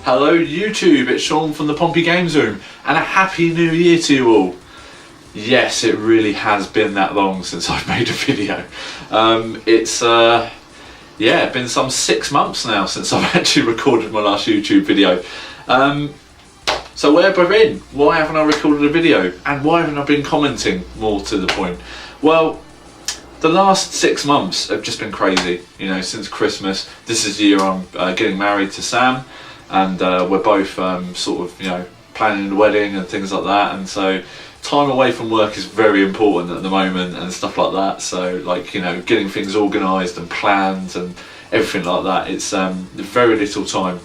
Hello YouTube, it's Sean from the Pompey Games Room, and a happy new year to you all. Yes, it really has been that long since I've made a video. It's been some 6 months now since I've actually recorded my last YouTube video. So where have I been? Why haven't I recorded a video? And why haven't I been commenting, more to the point? Well, the last 6 months have just been crazy. You know, since Christmas, this is the year I'm getting married to Sam, and we're both sort of, you know, planning the wedding and things like that, and so time away from work is very important at the moment and stuff like that. So, like, you know, getting things organised and planned and everything like that, it's very little time.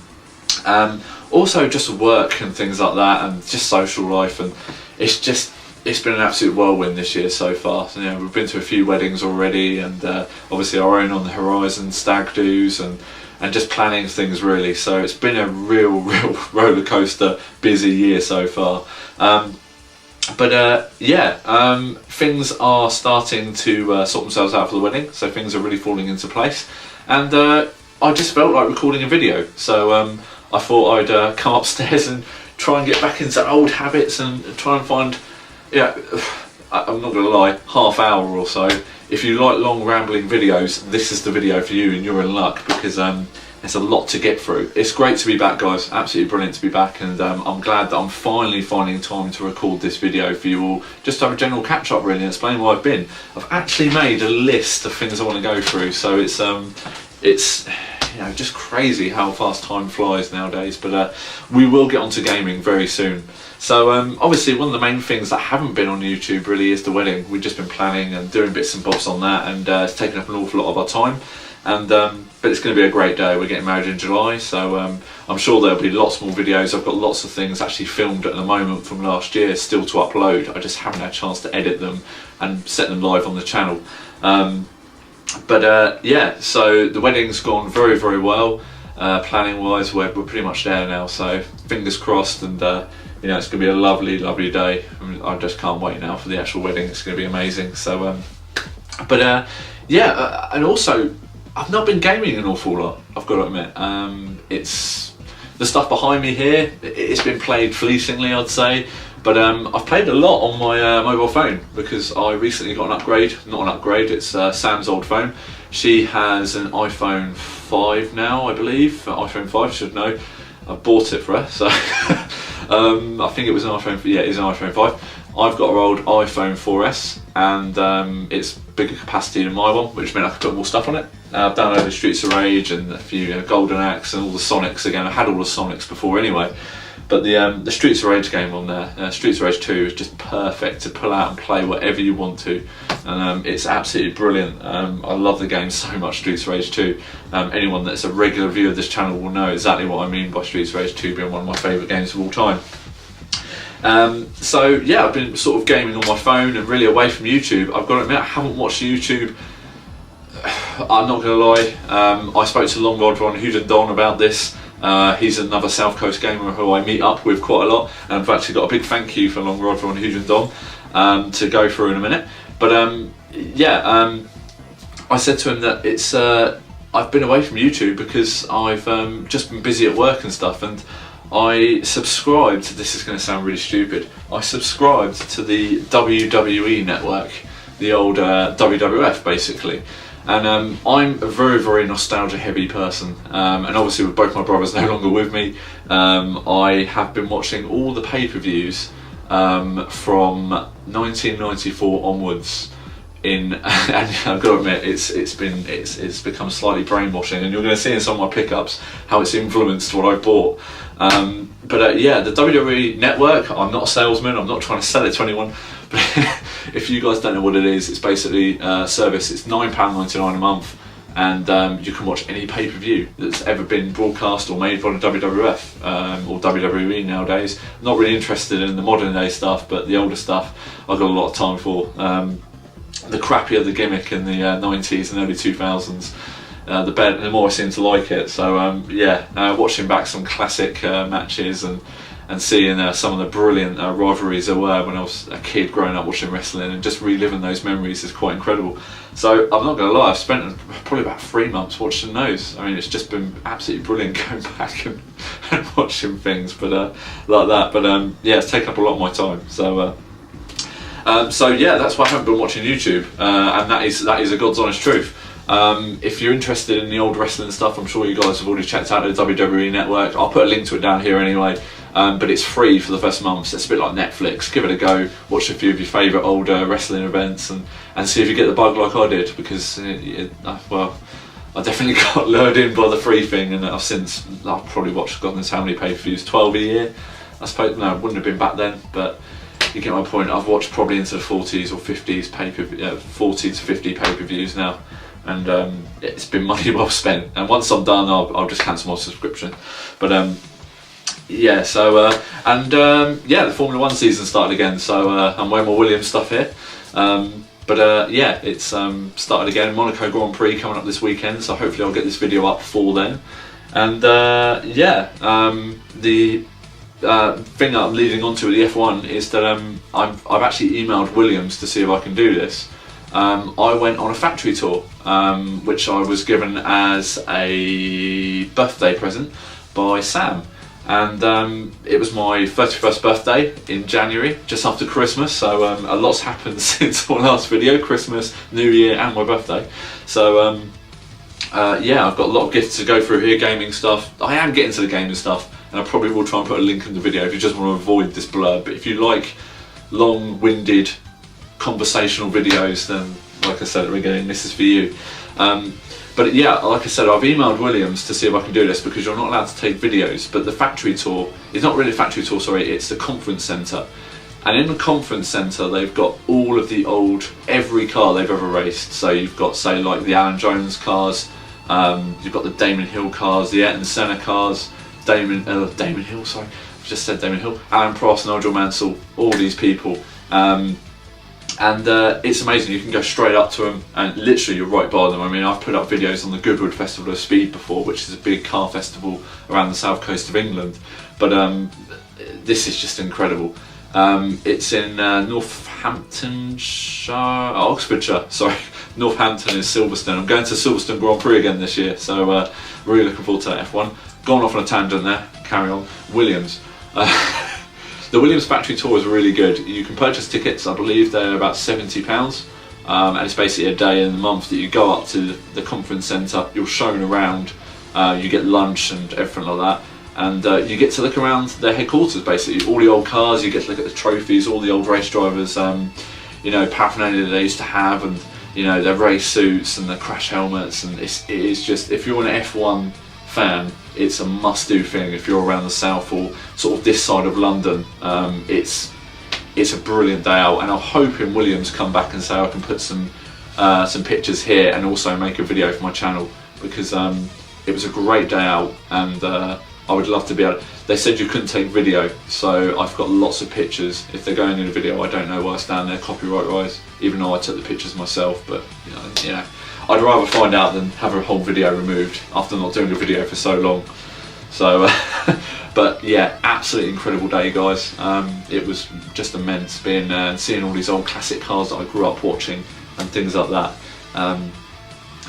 Also just work and things like that, and just social life, and it's been an absolute whirlwind this year so far. So, you know, we've been to a few weddings already, and obviously our own on the horizon, stag do's, and just planning things really. So it's been a real roller coaster busy year so far. Things are starting to sort themselves out for the wedding, so things are really falling into place, and I just felt like recording a video. So I thought I'd come upstairs and try and get back into old habits and try and find, I'm not gonna lie, half hour or so. If you like long rambling videos, this is the video for you, and you're in luck, because there's a lot to get through. It's great to be back, guys, absolutely brilliant to be back, and I'm glad that I'm finally finding time to record this video for you all, just to have a general catch up really and explain where I've been. I've actually made a list of things I want to go through, so it's you know, just crazy how fast time flies nowadays, but we will get onto gaming very soon. So obviously one of the main things that haven't been on YouTube really is the wedding. We've just been planning and doing bits and bobs on that, and it's taken up an awful lot of our time, and but it's going to be a great day. We're getting married in July, so I'm sure there'll be lots more videos. I've got lots of things actually filmed at the moment from last year still to upload. I just haven't had a chance to edit them and set them live on the channel. So the wedding's gone very well. Planning wise, we're pretty much there now, so fingers crossed, and you know, it's going to be a lovely day. I just can't wait now for the actual wedding. It's going to be amazing. So and also I've not been gaming an awful lot, I've got to admit. It's the stuff behind me here, it's been played fleetingly, I'd say, but I've played a lot on my mobile phone, because I recently got an upgrade. Not an upgrade, it's Sam's old phone. She has an iPhone 5 now, I believe. iPhone 5, I should know. I bought it for her, so I think it was an iPhone. Yeah, it is an iPhone 5. I've got her old iPhone 4S, and it's bigger capacity than my one, which meant I could put more stuff on it. I've downloaded Streets of Rage and a few Golden Axe and all the Sonics again. I had all the Sonics before anyway, but the Streets of Rage game on there, Streets of Rage 2, is just perfect to pull out and play whatever you want to, and it's absolutely brilliant. I love the game so much, Streets of Rage 2. Anyone that's a regular viewer of this channel will know exactly what I mean by Streets of Rage 2 being one of my favourite games of all time. So yeah, I've been sort of gaming on my phone and really away from YouTube. I've got to admit, I haven't watched YouTube. I'm not going to lie, I spoke to Longrodvonhugendon about this. He's another South Coast gamer who I meet up with quite a lot, and I've actually got a big thank you for Longrodvonhugendon to go through in a minute. But I said to him that it's I've been away from YouTube because I've just been busy at work and stuff, and I subscribed, this is going to sound really stupid, I subscribed to the WWE Network, the old WWF basically, and I'm a very nostalgia heavy person, and obviously with both my brothers no longer with me, I have been watching all the pay-per-views from 1994 onwards. And I've got to admit, it's become slightly brainwashing, and you're going to see in some of my pickups how it's influenced what I bought. The WWE Network, I'm not a salesman, I'm not trying to sell it to anyone, but if you guys don't know what it is, it's basically a service. It's £9.99 a month, and you can watch any pay-per-view that's ever been broadcast or made by the WWF or WWE nowadays. Not really interested in the modern day stuff, but the older stuff I've got a lot of time for. The crappier the gimmick in the 90s and early 2000s, the more I seem to like it. So watching back some classic matches and seeing some of the brilliant rivalries there were when I was a kid growing up watching wrestling, and just reliving those memories is quite incredible. So I'm not going to lie, I've spent probably about 3 months watching those. I mean, it's just been absolutely brilliant going back and watching things, but like that. But yeah, it's taken up a lot of my time. So yeah, that's why I haven't been watching YouTube, and that is a God's honest truth. If you're interested in the old wrestling stuff, I'm sure you guys have already checked out the WWE Network. I'll put a link to it down here anyway. But it's free for the first month, so it's a bit like Netflix. Give it a go, watch a few of your favourite older wrestling events, and see if you get the bug like I did, because well, I definitely got lured in by the free thing, and I've probably watched God knows how many pay-per-views, 12 a year I suppose. No, it wouldn't have been back then, but you get my point. I've watched probably into the 40s or 50s 40 to 50 pay-per-views now, and it's been money well spent, and once I'm done I'll just cancel my subscription. But yeah, so yeah, the Formula 1 season started again, so I'm wearing my Williams stuff here. But yeah, it's started again. Monaco Grand Prix coming up this weekend, so hopefully I'll get this video up for then. And yeah, the thing that I'm leading on to with the F1 is that I've actually emailed Williams to see if I can do this. I went on a factory tour, which I was given as a birthday present by Sam. And it was my 31st birthday in January, just after Christmas, so a lot's happened since my last video, Christmas, New Year and my birthday. So yeah, I've got a lot of gifts to go through here, gaming stuff. I am getting to the gaming stuff, and I probably will try and put a link in the video if you just want to avoid this blur. But if you like long-winded conversational videos, then like I said at the beginning, this is for you. But yeah, like I said, I've emailed Williams to see if I can do this, because you're not allowed to take videos, but the factory tour, it's not really a factory tour, sorry, it's the conference centre. And in the conference centre, they've got all of the every car they've ever raced. So you've got, say, like the Alan Jones cars, you've got the Damon Hill cars, the Ayrton Senna cars, Damon Hill, sorry, I've just said Damon Hill, Alan Prost, Nigel Mansell, all these people. And it's amazing, you can go straight up to them and literally you're right by them. I mean, I've put up videos on the Goodwood Festival of Speed before, which is a big car festival around the south coast of England, but this is just incredible. It's in Northamptonshire, Oxfordshire, sorry. Northampton is Silverstone. I'm going to Silverstone Grand Prix again this year, so really looking forward to F1. Gone off on a tangent there, carry on. Williams. The Williams factory tour is really good. You can purchase tickets, I believe they're about £70, and it's basically a day in the month that you go up to the conference centre, you're shown around, you get lunch and everything like that, and you get to look around their headquarters basically, all the old cars, you get to look at the trophies, all the old race drivers, you know, paraphernalia they used to have, and you know, their race suits and their crash helmets, and it is just, if you're an F1 fan, it's a must-do thing if you're around the south or sort of this side of London. It's a brilliant day out, and I'm hoping Williams come back and say I can put some pictures here and also make a video for my channel, because it was a great day out, and I would love to be able to. They said you couldn't take video, so I've got lots of pictures. If they're going in a video, I don't know where I stand there copyright wise, even though I took the pictures myself, but you know, I'd rather find out than have a whole video removed after not doing a video for so long. So but yeah, absolutely incredible day, guys. It was just immense being seeing all these old classic cars that I grew up watching and things like that.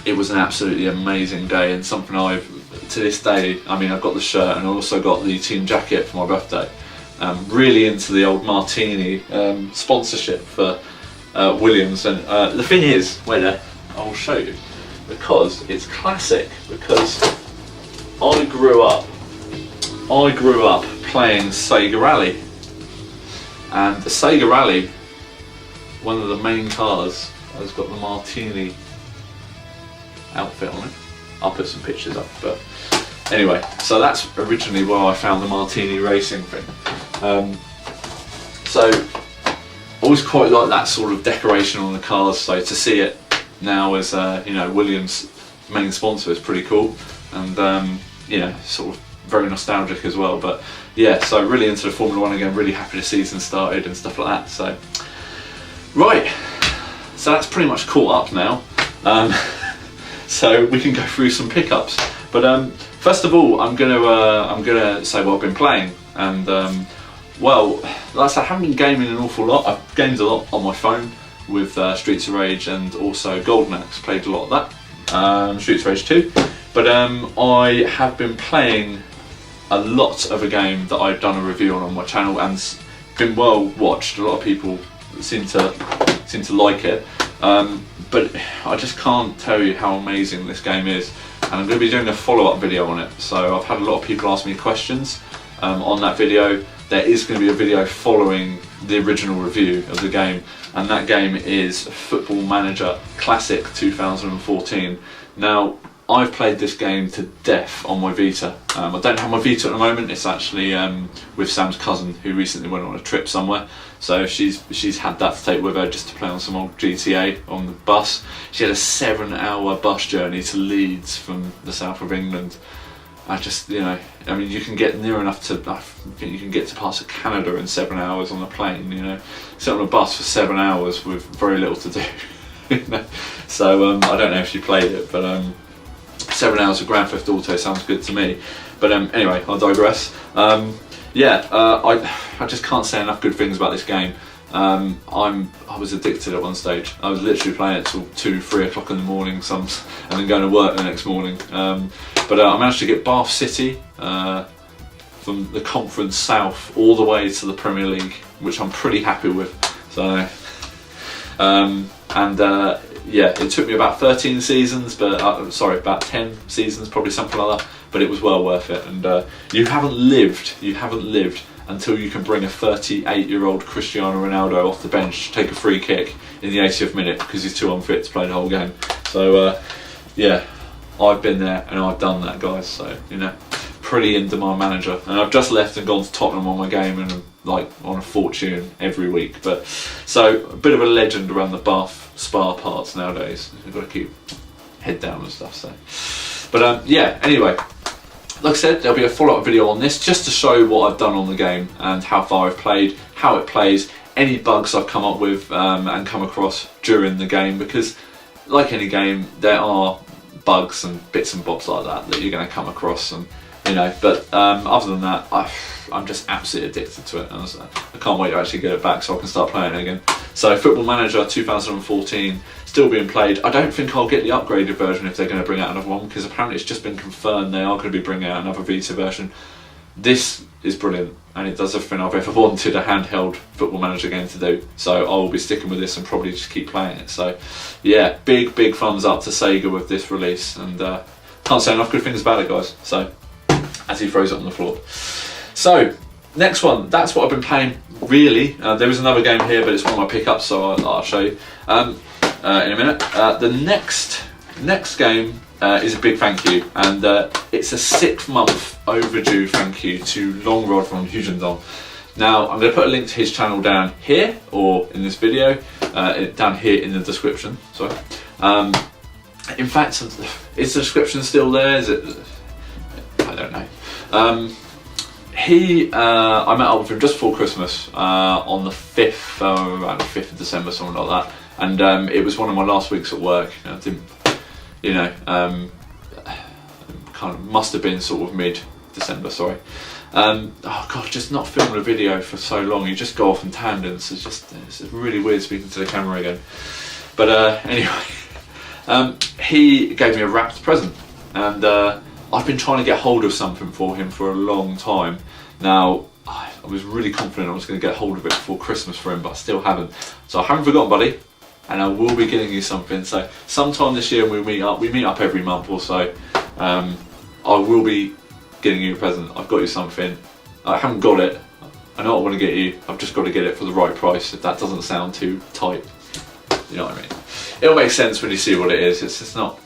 It was an absolutely amazing day, and something I've, to this day, I mean, I've got the shirt and I also got the team jacket for my birthday. Really into the old Martini sponsorship for Williams, and the thing is, wait there, I'll show you, because it's classic, because I grew up playing Sega Rally, and the Sega Rally, one of the main cars, has got the Martini outfit on it. I'll put some pictures up, but anyway, so that's originally where I found the Martini racing thing. So I always quite like that sort of decoration on the cars, so to see it now as you know, Williams' main sponsor is pretty cool, and you know, sort of very nostalgic as well. But yeah, so really into the Formula 1 again, really happy the season started and stuff like that. So right, so that's pretty much caught up now. So we can go through some pickups, but first of all, I'm gonna say what I've been playing, and well, like I said, I haven't been gaming an awful lot. I've gamed a lot on my phone with Streets of Rage and also Golden Axe. Played a lot of that. Streets of Rage 2. But I have been playing a lot of a game that I've done a review on my channel, and it's been well watched. A lot of people seem to like it, but I just can't tell you how amazing this game is, and I'm going to be doing a follow-up video on it. So I've had a lot of people ask me questions on that video. There is going to be a video following the original review of the game, and that game is Football Manager Classic 2014. Now, I've played this game to death on my Vita. I don't have my Vita at the moment. It's actually with Sam's cousin, who recently went on a trip somewhere. So she's had that to take with her just to play on some old GTA on the bus. She had a 7-hour bus journey to Leeds from the south of England. I just, you know, I mean, you can get near enough to, I think you can get to parts of Canada in 7 hours on a plane, you know. Sit on a bus for 7 hours with very little to do. You know? So I don't know if she played it, but 7 hours of Grand Theft Auto sounds good to me. But anyway, I'll digress. Yeah, I just can't say enough good things about this game. I was addicted at one stage. I was literally playing it till 2-3 o'clock in the morning, and then going to work the next morning. But I managed to get Bath City from the Conference South all the way to the Premier League, which I'm pretty happy with. So, yeah, it took me about 13 seasons, but sorry, about 10 seasons, probably something like that. But it was well worth it. And you haven't lived until you can bring a 38-year-old Cristiano Ronaldo off the bench to take a free kick in the 80th minute because he's too unfit to play the whole game. So yeah, I've been there and I've done that, guys. So, you know, pretty in demand manager. And I've just left and gone to Tottenham on my game, and I'm like on a fortune every week. But so a bit of a legend around the Bath Spa parts nowadays. You've got to keep head down and stuff. So, but yeah. Anyway, like I said, there'll be a follow-up video on this just to show what I've done on the game and how far I've played, how it plays, any bugs I've come up with and come across during the game, because like any game, there are bugs and bits and bobs like that you're going to come across, and you know. But other than that, I'm just absolutely addicted to it, and I can't wait to actually get it back so I can start playing it again. So Football Manager 2014 still being played. I don't think I'll get the upgraded version if they're going to bring out another one, because apparently it's just been confirmed they are going to be bringing out another Vita version. This is brilliant, and it does everything I've ever wanted a handheld Football Manager game to do. So I will be sticking with this and probably just keep playing it. So yeah, big thumbs up to Sega with this release, and can't say enough good things about it, guys. So, as he throws it on the floor. So next one, that's what I've been playing really. There is another game here, but it's one of my pickups, so I'll show you in a minute. The next game is a big thank you, and it's a 6-month overdue thank you to Longrodvonhugendon. Now, I'm going to put a link to his channel down here, or in this video, down here in the description. Sorry. In fact, is the description still there? Is it? I don't know. I met up with him just before Christmas on the 5th, around the 5th of December, something like that. And it was one of my last weeks at work. I didn't, you know, kind of must have been sort of mid-December, sorry. Oh god, just not filming a video for so long. You just go off in tangents. It's really weird speaking to the camera again. But anyway, he gave me a wrapped present, and I've been trying to get hold of something for him for a long time. Now, I was really confident I was going to get hold of it before Christmas for him, but I still haven't. So I haven't forgotten, buddy, and I will be getting you something. So sometime this year when we meet up every month or so, I will be getting you a present. I've got you something. I haven't got it. I know what I want to get you. I've just got to get it for the right price, if that doesn't sound too tight. You know what I mean? It'll make sense when you see what it is. It's not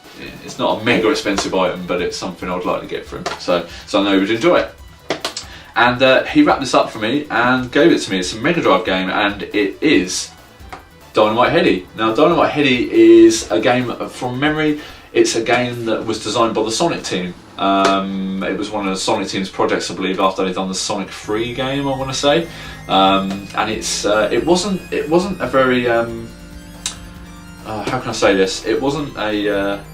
a mega expensive item, but it's something I'd like to get for him. So I know he'd enjoy it. And he wrapped this up for me and gave it to me. It's a Mega Drive game, and it is Dynamite Headdy. Now, Dynamite Headdy is a game from memory. It's a game that was designed by the Sonic team. It was one of the Sonic team's projects, I believe, after they'd done the Sonic 3 game, I want to say. And it wasn't a very how can I say this? It wasn't a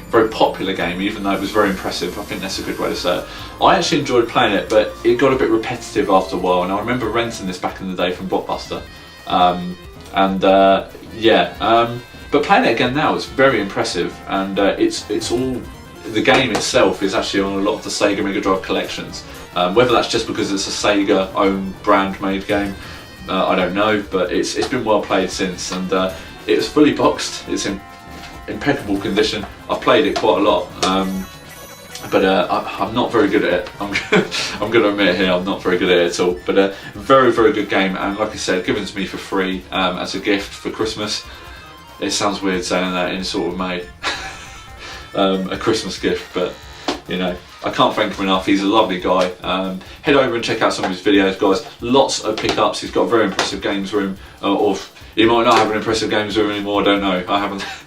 very popular game, even though it was very impressive. I think that's a good way to say it. I actually enjoyed playing it, but it got a bit repetitive after a while, and I remember renting this back in the day from Blockbuster. But playing it again now, it's very impressive, and it's all, the game itself is actually on a lot of the Sega Mega Drive collections. Whether that's just because it's a Sega own brand made game, I don't know, but it's been well played since, and it was fully boxed. It's in impeccable condition. I've played it quite a lot, but I'm not very good at it. I'm going to admit here, I'm not very good at it at all. But very, very good game, and like I said, given to me for free as a gift for Christmas. It sounds weird saying that in sort of May, a Christmas gift, but you know, I can't thank him enough. He's a lovely guy. Head over and check out some of his videos, guys. Lots of pickups. He's got a very impressive games room, or he might not have an impressive games room anymore. I don't know. I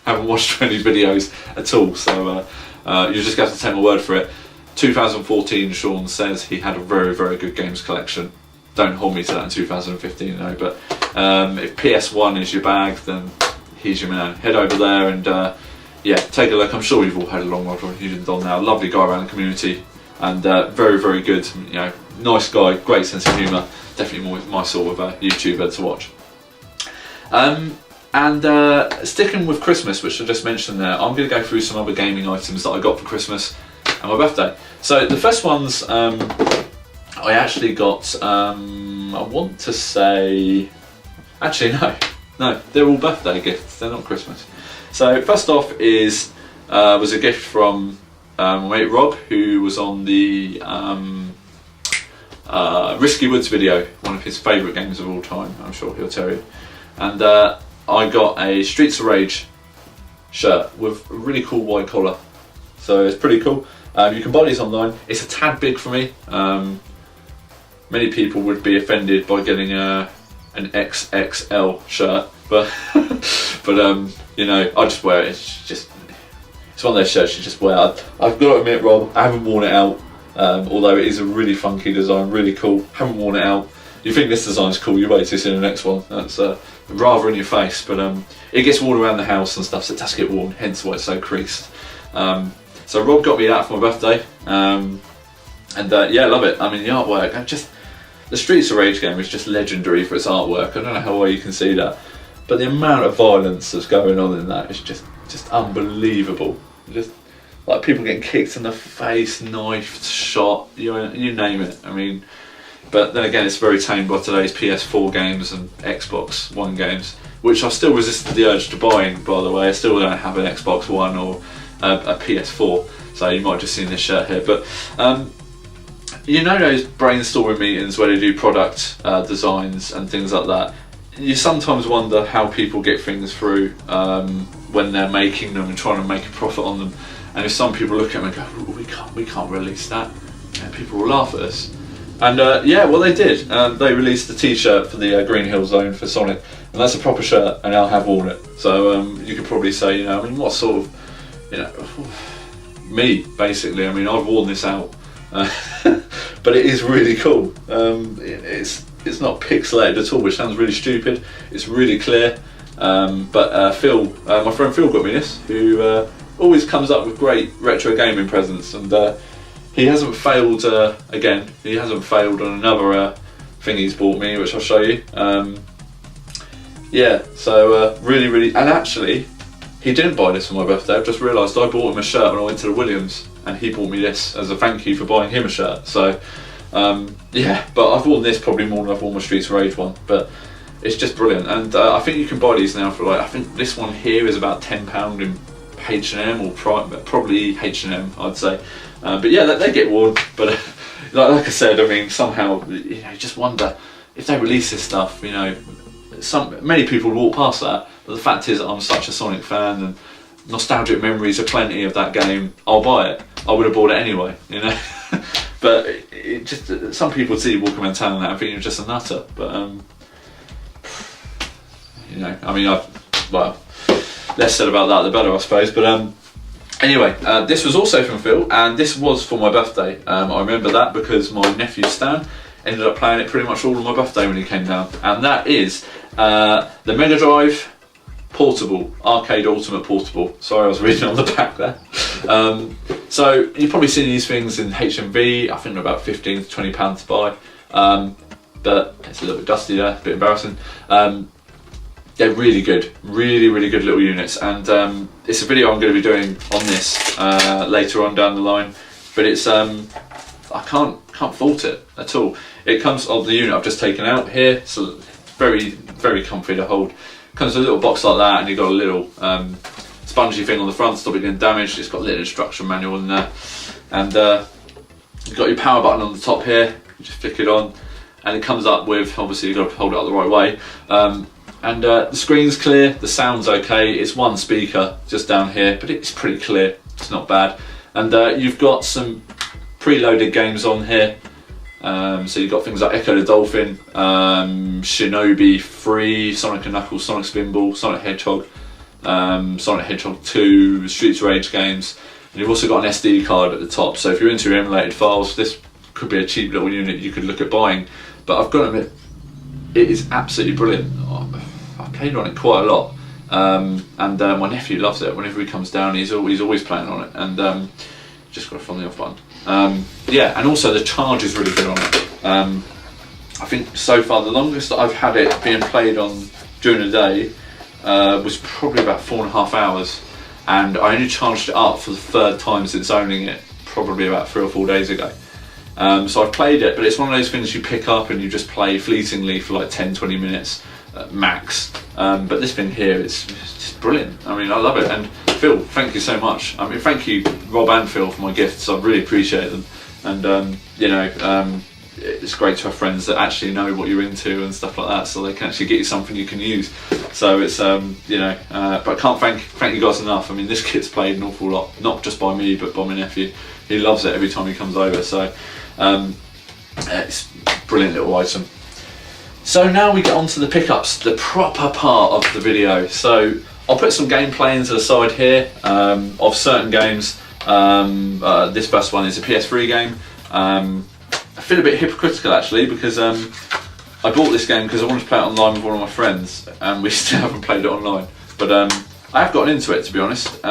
haven't watched any videos at all, so you just have to take my word for it. 2014, Sean says he had a very, very good games collection. Don't hold me to that in 2015, no. But if PS1 is your bag, then he's your man. Head over there and yeah, take a look. I'm sure you've all heard of Longrodvonhugendon now. Lovely guy around the community, and very, very good. You know, nice guy, great sense of humour. Definitely my sort of YouTuber to watch. And sticking with Christmas, which I just mentioned there, I'm going to go through some other gaming items that I got for Christmas and my birthday. So the first ones I actually got. I want to say, actually no, they're all birthday gifts. They're not Christmas. So first off was a gift from my mate Rob, who was on the Risky Woods video, one of his favourite games of all time. I'm sure he'll tell you. And I got a Streets of Rage shirt with a really cool white collar. So it's pretty cool. You can buy these online. It's a tad big for me. Many people would be offended by getting an XXL shirt, but you know, I just wear it. It's one of those shirts you just wear. I've got to admit, Rob, I haven't worn it out. Although it is a really funky design, really cool. Haven't worn it out. You think this design's cool? You wait till you see the next one. That's rather in your face, but it gets worn around the house and stuff, so it does get worn. Hence why it's so creased. So Rob got me that for my birthday, and yeah, I love it. I mean, the artwork, the Streets of Rage game is just legendary for its artwork. I don't know how well you can see that, but the amount of violence that's going on in that is just unbelievable. Just like people getting kicked in the face, knifed, shot, you name it. I mean, but then again, it's very tamed by today's PS4 games and Xbox One games, which I still resisted the urge to buying, by the way. I still don't have an Xbox One or a PS4, so you might have just seen this shirt here. But you know those brainstorming meetings where they do product designs and things like that? You sometimes wonder how people get things through when they're making them and trying to make a profit on them. And if some people look at them and go, we can't release that, and people will laugh at us. And yeah, well they did. They released the T-shirt for the Green Hill Zone for Sonic, and that's a proper shirt, and I have worn it. So you could probably say, you know, I mean, what sort of, you know, me basically. I mean, I've worn this out, but it is really cool. It's not pixelated at all, which sounds really stupid. It's really clear. But Phil, my friend Phil, got me this, who always comes up with great retro gaming presents, and he hasn't failed again. He hasn't failed on another thing he's bought me, which I'll show you. Yeah, so really, and actually, he didn't buy this for my birthday. I've just realised I bought him a shirt when I went to the Williams, and he bought me this as a thank you for buying him a shirt. So yeah, but I've worn this probably more than I've worn my Streets of Rage one, but it's just brilliant. And I think you can buy these now for, like, I think this one here is about £10 in H&M, or probably H&M, I'd say. But yeah, they get worn. But like I said, I mean, somehow, you know, you just wonder if they release this stuff. You know, many people walk past that, but the fact is, I'm such a Sonic fan, and nostalgic memories are plenty of that game. I'll buy it. I would have bought it anyway, you know. But it just, some people see you walking around town and that, I think you're just a nutter. But you know, I mean, well, less said about that the better, I suppose. But anyway, this was also from Phil, and this was for my birthday. I remember that because my nephew Stan ended up playing it pretty much all on my birthday when he came down, and that is the Mega Drive Portable, Arcade Ultimate Portable. Sorry, I was reading on the back there. So you've probably seen these things in HMV. I think they're about £15 to £20 to buy, but it's a little bit dusty there, a bit embarrassing. they're really good, really good little units, and it's a video I'm going to be doing on this later on down the line. But it's I can't fault it at all. It comes on the unit I've just taken out here, so very comfy to hold. Comes with a little box like that, and you've got a little spongy thing on the front, stop it getting damaged. It's got a little instruction manual in there, and you've got your power button on the top here. You just flick it on, and it comes up with, obviously you've got to hold it up the right way. And the screen's clear, the sound's okay. It's one speaker just down here, but it's pretty clear. It's not bad. And you've got some preloaded games on here. So you've got things like Echo the Dolphin, Shinobi 3, Sonic & Knuckles, Sonic Spinball, Sonic Hedgehog, Sonic Hedgehog 2, Streets of Rage games. And you've also got an SD card at the top. So if you're into your emulated files, this could be a cheap little unit you could look at buying. But I've got to admit, it is absolutely brilliant. I played on it quite a lot. And my nephew loves it. Whenever he comes down, he's always playing on it. And just got to find the off button. Yeah, and also the charge is really good on it. I think so far the longest that I've had it being played on during the day was probably about 4.5 hours, and I only charged it up for the third time since owning it, probably about 3 or 4 days ago. So I've played it, but it's one of those things you pick up and you just play fleetingly for like 10-20 minutes max. But this thing here, it's just brilliant. I mean, I love it. And Phil, thank you so much. I mean, thank you Rob and Phil for my gifts. I really appreciate them. And you know, it's great to have friends that actually know what you're into and stuff like that, so they can actually get you something you can use. So it's you know, but I can't thank you guys enough. I mean, this kit's played an awful lot, not just by me but by my nephew. He loves it every time he comes over. So it's a brilliant little item. So now we get on to the pickups, the proper part of the video. So I'll put some gameplay into the side here of certain games. This first one is a PS3 game. I feel a bit hypocritical actually, because I bought this game because I wanted to play it online with one of my friends, and we still haven't played it online. But I have gotten into it, to be honest.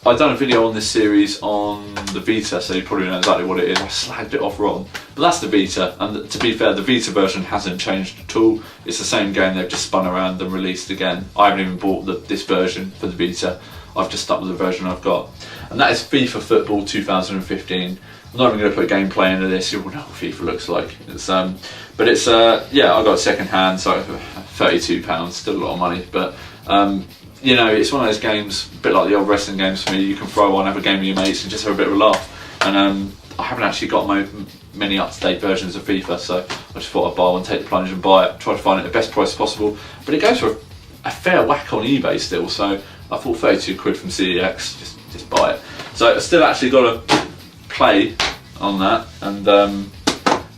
I've done a video on this series on the Vita, so you probably know exactly what it is. I slagged it off wrong, but that's the Vita, and to be fair, the Vita version hasn't changed at all. It's the same game, they've just spun around and released again. I haven't even bought this version for the Vita. I've just stuck with the version I've got, and that is FIFA Football 2015. I'm not even going to put gameplay into this. You'll know what FIFA looks like. It's but it's yeah, I got it second hand, so £32, still a lot of money, but you know, it's one of those games, a bit like the old wrestling games for me. You can throw on, have a game with your mates, and just have a bit of a laugh. And I haven't actually got many up-to-date versions of FIFA, so I just thought I'd buy one, take the plunge and buy it, try to find it at the best price possible. But it goes for a fair whack on eBay still, so I thought 32 quid from CEX, just buy it. So I still actually got to play on that, and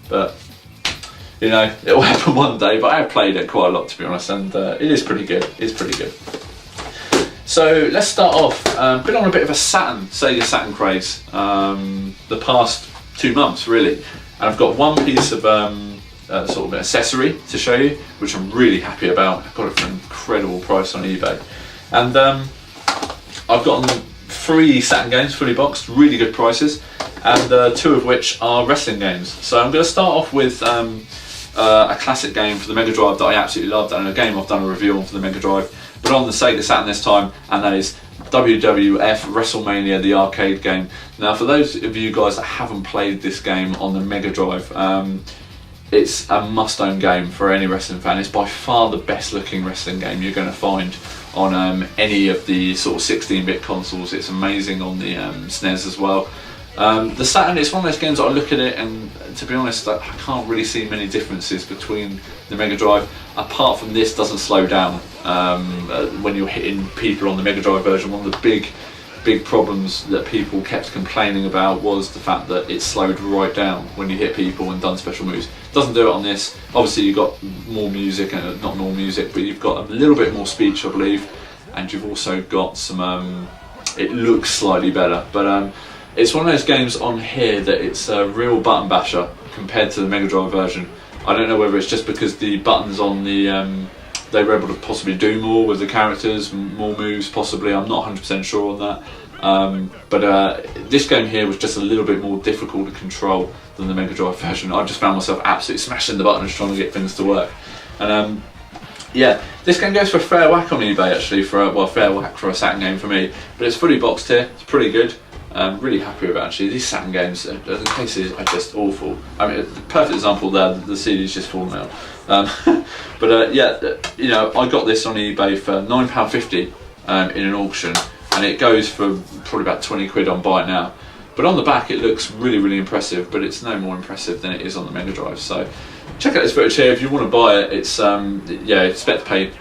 but you know, it will happen one day. But I have played it quite a lot, to be honest, and it is pretty good. It's pretty good. So let's start off. Been on a bit of a Sega Saturn craze the past 2 months, really, and I've got one piece of sort of an accessory to show you, which I'm really happy about. I got it for an incredible price on eBay, and I've gotten 3 Saturn games fully boxed, really good prices, and 2 of which are wrestling games. So I'm going to start off with a classic game for the Mega Drive that I absolutely loved, and a game I've done a review on for the Mega Drive, but on the Sega Saturn this time, and that is WWF WrestleMania, the arcade game. Now, for those of you guys that haven't played this game on the Mega Drive, it's a must-own game for any wrestling fan. It's by far the best looking wrestling game you're going to find on any of the sort of 16-bit consoles. It's amazing on the SNES as well. The Saturn, it's one of those games that I look at it, and to be honest, I can't really see many differences between the Mega Drive, apart from this doesn't slow down when you're hitting people on the Mega Drive version. One of the big problems that people kept complaining about was the fact that it slowed right down when you hit people and done special moves. It doesn't do it on this. Obviously you've got more music, and not more music, but you've got a little bit more speech, I believe, and you've also got some it looks slightly better, but it's one of those games on here that it's a real button basher compared to the Mega Drive version. I don't know whether it's just because the buttons on the they were able to possibly do more with the characters, more moves possibly, I'm not 100% sure on that. But this game here was just a little bit more difficult to control than the Mega Drive version. I just found myself absolutely smashing the buttons trying to get things to work. And yeah, this game goes for a fair whack on eBay actually, for a fair whack for a Saturn game for me. But it's fully boxed here. It's pretty good. I'm really happy with it actually. These Saturn games, the cases are just awful. I mean, the perfect example there, the CD's just fallen out. But yeah, you know, I got this on eBay for £9.50 in an auction, and it goes for probably about 20 quid on Buy It Now. But on the back it looks really, really impressive, but it's no more impressive than it is on the Mega Drive. So check out this footage here if you want to buy it. It's yeah, expect to pay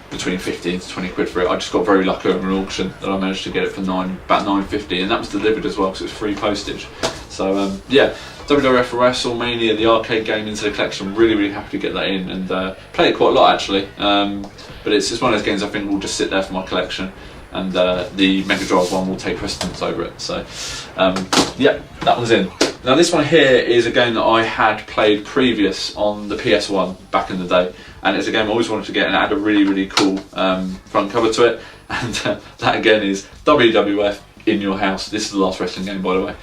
between 15 to 20 quid for it. I just got very lucky over an auction that I managed to get it for about £9.50, and that was delivered as well because it was free postage. So yeah, WWF WrestleMania, the arcade game, into the collection. Really, really happy to get that in, and play it quite a lot actually. But it's one of those games I think will just sit there for my collection, and the Mega Drive one will take precedence over it. So yeah, that one's in. Now this one here is a game that I had played previous on the PS1 back in the day, and it's a game I always wanted to get, and it had a really, really cool front cover to it, and that again is WWF In Your House. This is the last wrestling game, by the way.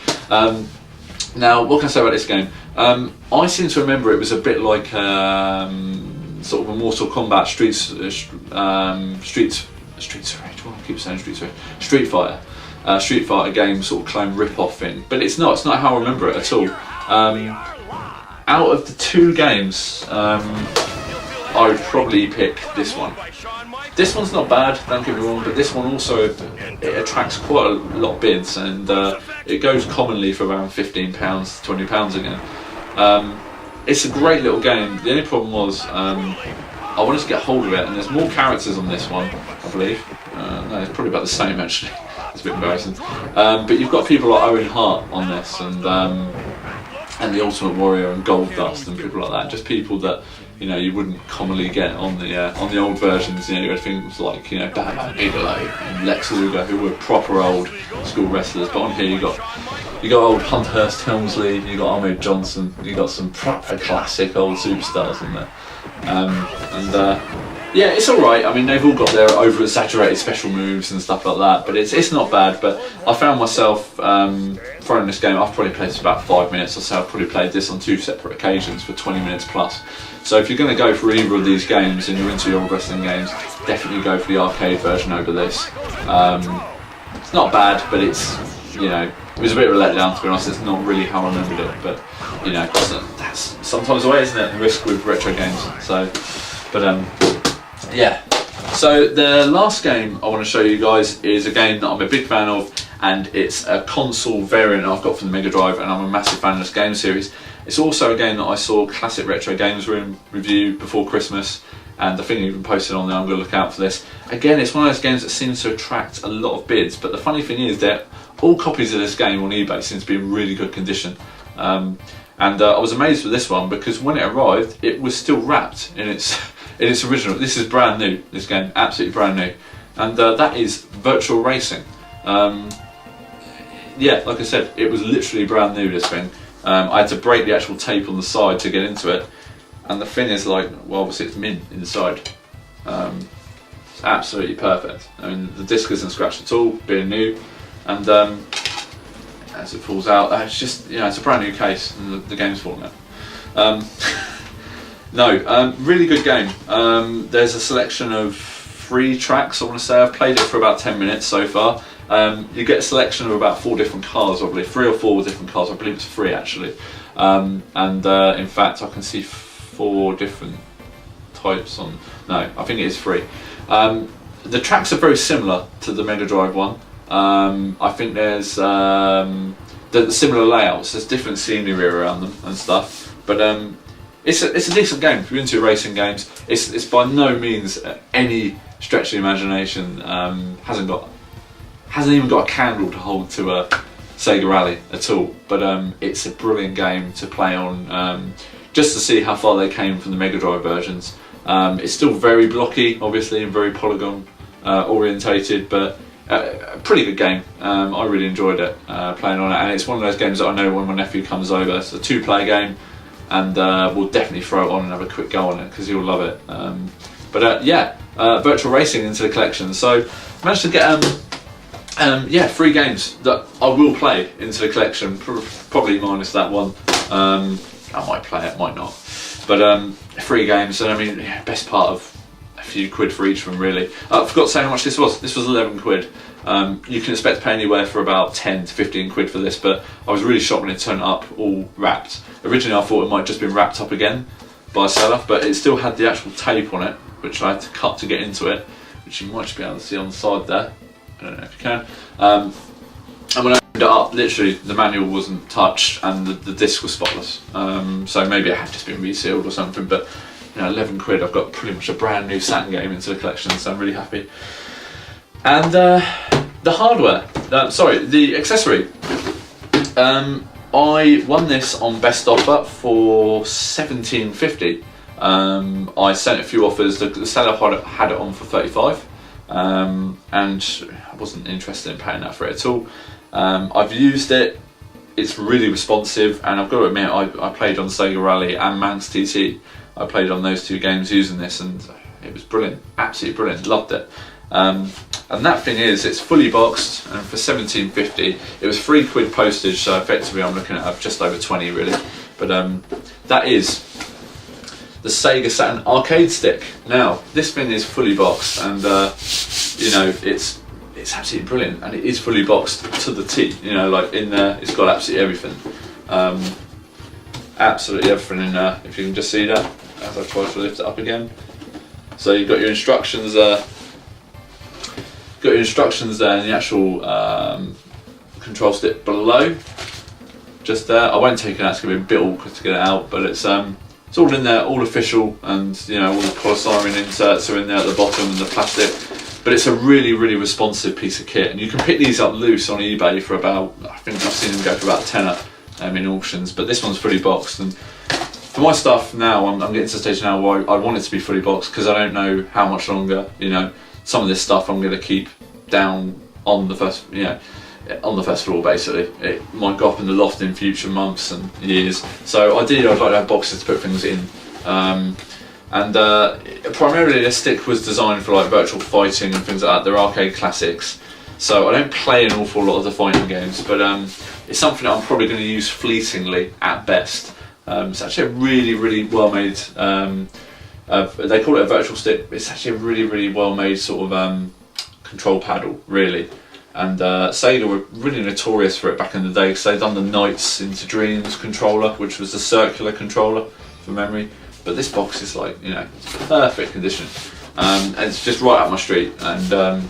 Now, what can I say about this game? I seem to remember it was a bit like sort of a Mortal Kombat Streets of Rage. What do I keep saying? Street Fighter. Street Fighter game sort of clone rip-off thing, but it's not how I remember it at all. Out of the two games, I would probably pick this one. This one's not bad, don't get me wrong, but this one also, it attracts quite a lot of bids, and it goes commonly for around £15, £20 again. It's a great little game. The only problem was I wanted to get hold of it, and there's more characters on this one, I believe. No, it's probably about the same actually. It's a bit embarrassing. But you've got people like Owen Hart on this, and the Ultimate Warrior and Gold Dust and people like that. Just people that, you know, you wouldn't commonly get on the old versions. You know, you had things like, you know, Batman Bigelow and Lex Luger, who were proper old school wrestlers. But on here you got old Hunthurst Helmsley, you got Ahmed Johnson, you got some proper classic old superstars in there. Yeah, it's alright. I mean, they've all got their over-saturated special moves and stuff like that, but it's not bad. But I found myself throwing this game. I've probably played this about 5 minutes or so. I've probably played this on 2 separate occasions for 20 minutes plus. So if you're going to go for either of these games and you're into your old wrestling games, definitely go for the arcade version over this. It's not bad, but it's, you know, it was a bit of a letdown, to be honest. It's not really how I remembered it, but you know, that's sometimes the way, isn't it? The risk with retro games. So, but yeah. So the last game I want to show you guys is a game that I'm a big fan of, and it's a console variant I've got from the Mega Drive, and I'm a massive fan of this game series. It's also a game that I saw Classic Retro Games Room review before Christmas, and I think you even posted on there. I'm going to look out for this. Again, it's one of those games that seems to attract a lot of bids, but the funny thing is that all copies of this game on eBay seem to be in really good condition. And I was amazed with this one because when it arrived, it was still wrapped in its original. This is brand new. This game, absolutely brand new, and that is Virtual Racing. Yeah, like I said, it was literally brand new. This thing, I had to break the actual tape on the side to get into it, and the thing is like, well, obviously it's mint inside. It's absolutely perfect. I mean, the disc isn't scratched at all, being new, and as it falls out, it's just, you know, it's a brand new case, and the game's falling out. No, really good game. There's a selection of 3 tracks, I want to say. I've played it for about 10 minutes so far. You get a selection of about 4 different cars, I believe, 3 or 4 different cars. I believe it's 3 actually. In fact, I can see 4 different types on. No, I think it is 3. The tracks are very similar to the Mega Drive one. I think there's the similar layouts. There's different scenery around them and stuff, but it's a decent game. If you're into racing games, it's by no means any stretch of the imagination. Hasn't even got a candle to hold to a Sega Rally at all. But it's a brilliant game to play on, just to see how far they came from the Mega Drive versions. It's still very blocky, obviously, and very polygon orientated, but a pretty good game. I really enjoyed it playing on it, and it's one of those games that I know when my nephew comes over. It's a 2-player game, and we'll definitely throw it on and have a quick go on it because he'll love it. Yeah, Virtual Racing into the collection. So managed to get 3 games that I will play into the collection, probably minus that one. I might play it, might not, but 3 games, and I mean, best part of a few quid for each of them really. I forgot to say how much this was. This was 11 quid. You can expect to pay anywhere for about 10 to 15 quid for this, but I was really shocked when it turned up all wrapped. Originally I thought it might have just been wrapped up again by a seller, but it still had the actual tape on it, which I had to cut to get into it, which you might just be able to see on the side there. I don't know if you can. And when I opened it up, literally the manual wasn't touched and the disc was spotless. So maybe it had just been resealed or something, but you know, 11 quid, I've got pretty much a brand new Saturn game into the collection, so I'm really happy. And the hardware, the accessory. I won this on best offer for £17.50. I sent a few offers. The seller had it on for 35, and I wasn't interested in paying that for it at all. I've used it. It's really responsive, and I've got to admit, I played on Sega Rally and Manx TT. I played on those two games using this, and it was brilliant, absolutely brilliant. Loved it. And that thing is, it's fully boxed, and for £17.50, it was £3 postage, so effectively I'm looking at just over 20 really. But that is the Sega Saturn arcade stick. Now, this thing is fully boxed, and you know, it's absolutely brilliant, and it is fully boxed to the T. You know, like in there, it's got absolutely everything. Absolutely everything in there. If you can just see that, as I try to lift it up again. So you've got your instructions there. Got your instructions there and the actual control stick below, just there. I won't take it out, it's going to be a bit awkward to get it out, but it's all in there, all official, and you know, all the polystyrene inserts are in there at the bottom and the plastic. But it's a really, really responsive piece of kit, and you can pick these up loose on eBay for about, I think I've seen them go for about £10 in auctions, but this one's fully boxed. And for my stuff now, I'm getting to the stage now where I want it to be fully boxed, because I don't know how much longer, you know, some of this stuff I'm going to keep down on the first, you know, on the first floor basically. It might go up in the loft in future months and years. So ideally I'd like to have boxes to put things in. Primarily this stick was designed for like virtual fighting and things like that. They're arcade classics. So I don't play an awful lot of the fighting games, but it's something that I'm probably going to use fleetingly at best. It's actually a really, really well made, they call it a virtual stick, but it's actually a really, really well made sort of control paddle, really. And Sega were really notorious for it back in the day, because they'd done the Nights into Dreams controller, which was the circular controller for memory. But this box is like, you know, perfect condition. And it's just right up my street, and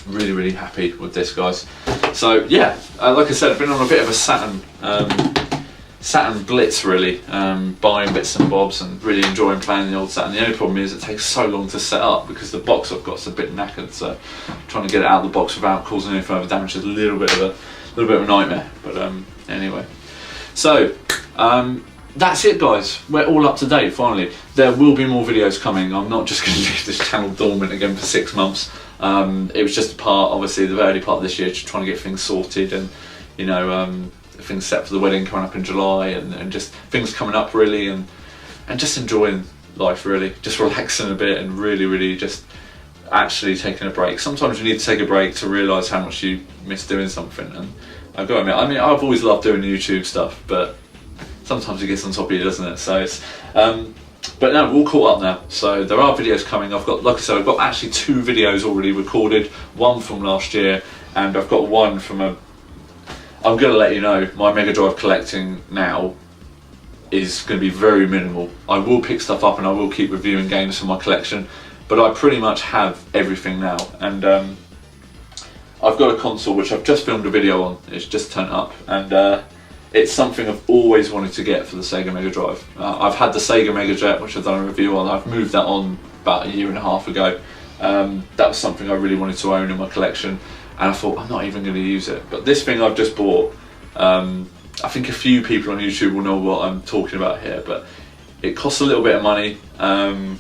really, really happy with this, guys. So yeah, like I said, I've been on a bit of a Saturn blitz really, buying bits and bobs and really enjoying playing the old Saturn. The only problem is it takes so long to set up, because the box I've got is a bit knackered, so trying to get it out of the box without causing any further damage is a little bit of a nightmare. But anyway, so that's it, guys. We're all up to date finally. There will be more videos coming. I'm not just going to leave this channel dormant again for 6 months. It was just a part, obviously, the early part of this year, just trying to get things sorted, and you know, things set for the wedding coming up in July, and just things coming up really, and just enjoying life really, just relaxing a bit, and really, really just actually taking a break. Sometimes you need to take a break to realise how much you miss doing something, and I've got to admit, I mean, I've always loved doing YouTube stuff, but sometimes it gets on top of you, doesn't it? So it's but no, we're all caught up now, so there are videos coming. I've got, like I said, I've got actually 2 videos already recorded, one from last year, and I've got one from I'm going to let you know, my Mega Drive collecting now is going to be very minimal. I will pick stuff up and I will keep reviewing games from my collection, but I pretty much have everything now. And I've got a console which I've just filmed a video on, it's just turned up, and it's something I've always wanted to get for the Sega Mega Drive. I've had the Sega Mega Jet, which I've done a review on. I've moved that on about 1.5 years ago. That was something I really wanted to own in my collection, and I thought, I'm not even going to use it. But this thing I've just bought, I think a few people on YouTube will know what I'm talking about here, but it costs a little bit of money, and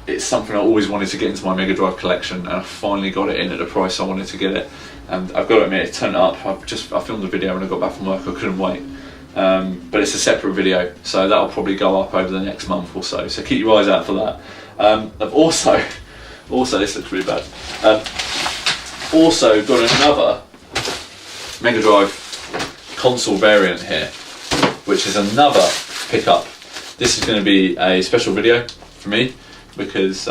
it's something I always wanted to get into my Mega Drive collection, and I finally got it in at the price I wanted to get it. And I've got to admit, it turned up. I filmed a video when I got back from work, I couldn't wait. But it's a separate video, so that'll probably go up over the next month or so, so keep your eyes out for that. I've also, this looks really bad, also got another Mega Drive console variant here, which is another pickup. This is going to be a special video for me. because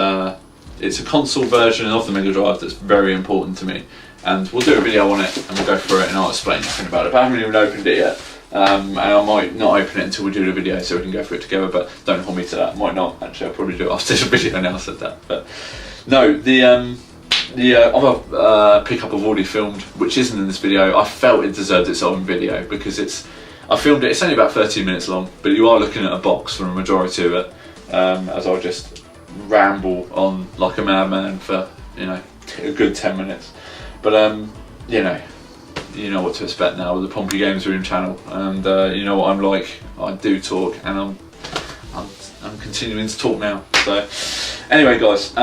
it's a console version of the Mega Drive that's very important to me, and we'll do a video on it and we'll go through it and I'll explain everything about it. But I haven't even opened it yet, and I might not open it until we do the video so we can go through it together, but don't hold me to that. Might not, actually. I'll probably do it after the video now I said that. But no, the other pickup I've already filmed, which isn't in this video, I felt it deserved its own video because I filmed it, it's only about 13 minutes long, but you are looking at a box for a majority of it, as I'll just ramble on like a madman for, you know, a good 10 minutes. But you know what to expect now with the Pompey Games Room channel, and you know what I'm like. I do talk, and I'm continuing to talk now. So anyway, guys,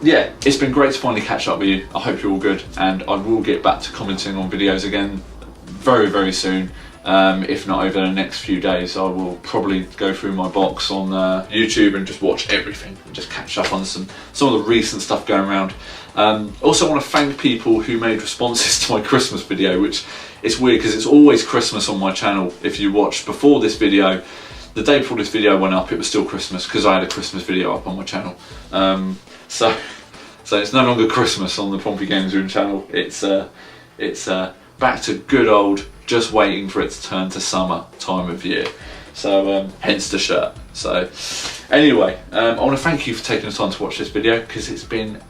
yeah, it's been great to finally catch up with you. I hope you're all good, and I will get back to commenting on videos again very, very soon. If not over the next few days, I will probably go through my box on YouTube and just watch everything and just catch up on some of the recent stuff going around. Also, I want to thank people who made responses to my Christmas video, which is weird because it's always Christmas on my channel. If you watched before this video, the day before this video went up, it was still Christmas because I had a Christmas video up on my channel. So it's no longer Christmas on the Pompey Games Room channel. It's back to good old, just waiting for it to turn to summer time of year. So hence the shirt. So anyway, I want to thank you for taking the time to watch this video because it's been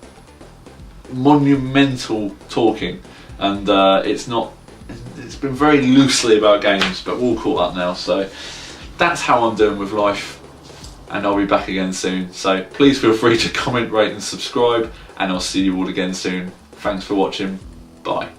monumental talking, and it's been very loosely about games, but we're all caught up now. So that's how I'm doing with life, and I'll be back again soon. So please feel free to comment, rate and subscribe, and I'll see you all again soon. Thanks for watching. Bye.